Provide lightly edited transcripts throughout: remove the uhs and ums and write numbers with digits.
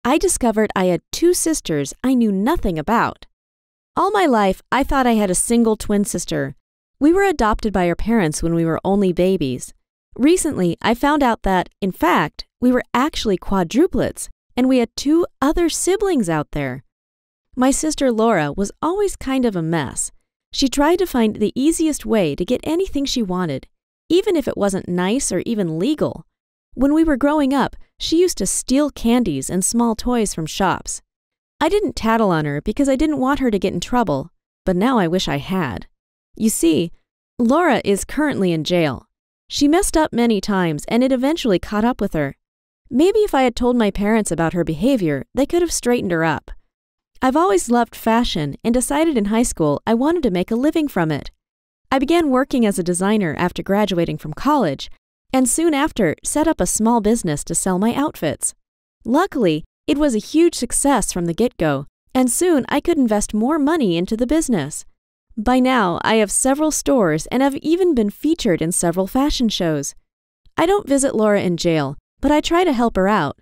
I discovered I had two sisters I knew nothing about. All my life, I thought I had a single twin sister. We were adopted by our parents when we were only babies. Recently, I found out that, in fact, we were actually quadruplets, and we had two other siblings out there. My sister Lara was always kind of a mess. She tried to find the easiest way to get anything she wanted, even if it wasn't nice or even legal. When we were growing up, she used to steal candies and small toys from shops. I didn't tattle on her because I didn't want her to get in trouble, but now I wish I had. You see, Lara is currently in jail. She messed up many times and it eventually caught up with her. Maybe if I had told my parents about her behavior, they could have straightened her up. I've always loved fashion and decided in high school I wanted to make a living from it. I began working as a designer after graduating from college, and soon after set up a small business to sell my outfits. Luckily, it was a huge success from the get-go, and soon I could invest more money into the business. By now, I have several stores and have even been featured in several fashion shows. I don't visit Lara in jail, but I try to help her out.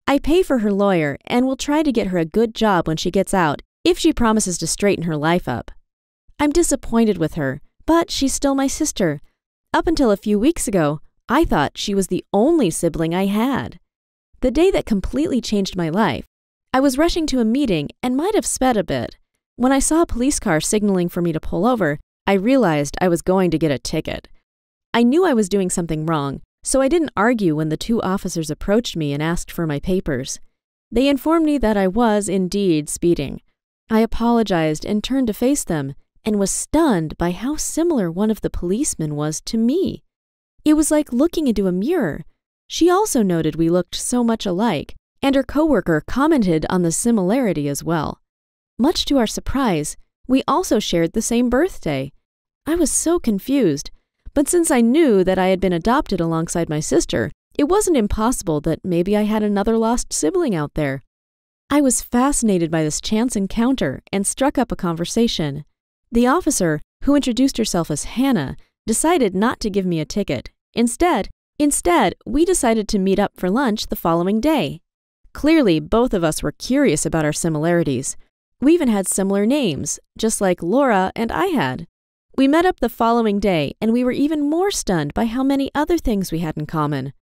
I pay for her lawyer and will try to get her a good job when she gets out if she promises to straighten her life up. I'm disappointed with her, but she's still my sister. Up until a few weeks ago, I thought she was the only sibling I had. The day that completely changed my life, I was rushing to a meeting and might have sped a bit. When I saw a police car signaling for me to pull over, I realized I was going to get a ticket. I knew I was doing something wrong, so I didn't argue when the two officers approached me and asked for my papers. They informed me that I was indeed speeding. I apologized and turned to face them, and was stunned by how similar one of the policemen was to me. It was like looking into a mirror. She also noted we looked so much alike, and her coworker commented on the similarity as well. Much to our surprise, we also shared the same birthday. I was so confused, but since I knew that I had been adopted alongside my sister, it wasn't impossible that maybe I had another lost sibling out there. I was fascinated by this chance encounter and struck up a conversation. The officer, who introduced herself as Hannah, decided not to give me a ticket. Instead, we decided to meet up for lunch the following day. Clearly, both of us were curious about our similarities. We even had similar names, just like Lara and I had. We met up the following day, and we were even more stunned by how many other things we had in common.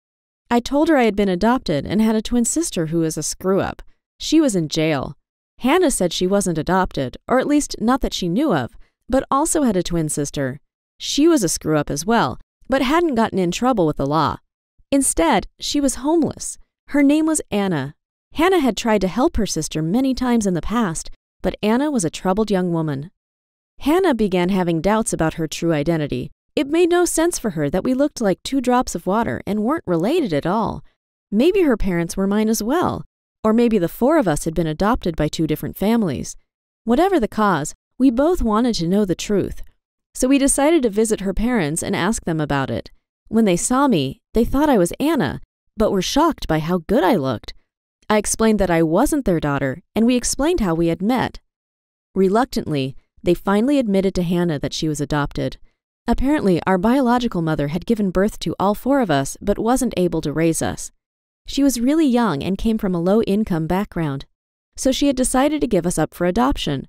I told her I had been adopted and had a twin sister who was a screw-up. She was in jail. Hannah said she wasn't adopted, or at least not that she knew of, but also had a twin sister. She was a screw-up as well, but hadn't gotten in trouble with the law. Instead, she was homeless. Her name was Anna. Hannah had tried to help her sister many times in the past, but Anna was a troubled young woman. Hannah began having doubts about her true identity. It made no sense for her that we looked like two drops of water and weren't related at all. Maybe her parents were mine as well, or maybe the four of us had been adopted by two different families. Whatever the cause, we both wanted to know the truth. So we decided to visit her parents and ask them about it. When they saw me, they thought I was Anna, but were shocked by how good I looked. I explained that I wasn't their daughter, and we explained how we had met. Reluctantly, they finally admitted to Hannah that she was adopted. Apparently, our biological mother had given birth to all four of us, but wasn't able to raise us. She was really young and came from a low-income background, so she had decided to give us up for adoption.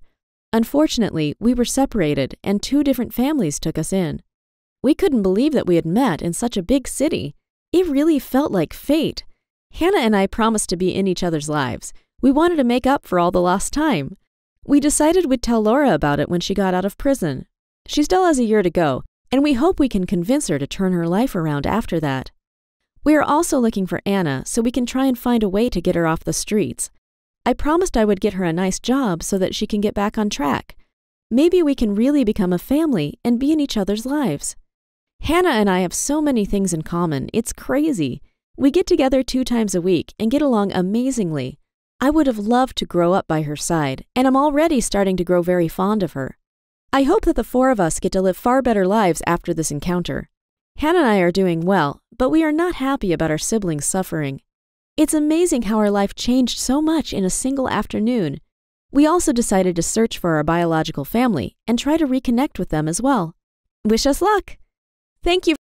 Unfortunately, we were separated, and two different families took us in. We couldn't believe that we had met in such a big city. It really felt like fate. Hannah and I promised to be in each other's lives. We wanted to make up for all the lost time. We decided we'd tell Lara about it when she got out of prison. She still has a year to go, and we hope we can convince her to turn her life around after that. We are also looking for Anna so we can try and find a way to get her off the streets. I promised I would get her a nice job so that she can get back on track. Maybe we can really become a family and be in each other's lives. Hannah and I have so many things in common, it's crazy. We get together 2 times a week and get along amazingly. I would have loved to grow up by her side, and I'm already starting to grow very fond of her. I hope that the four of us get to live far better lives after this encounter. Hannah and I are doing well, but we are not happy about our siblings suffering. It's amazing how our life changed so much in a single afternoon. We also decided to search for our biological family and try to reconnect with them as well. Wish us luck! Thank you.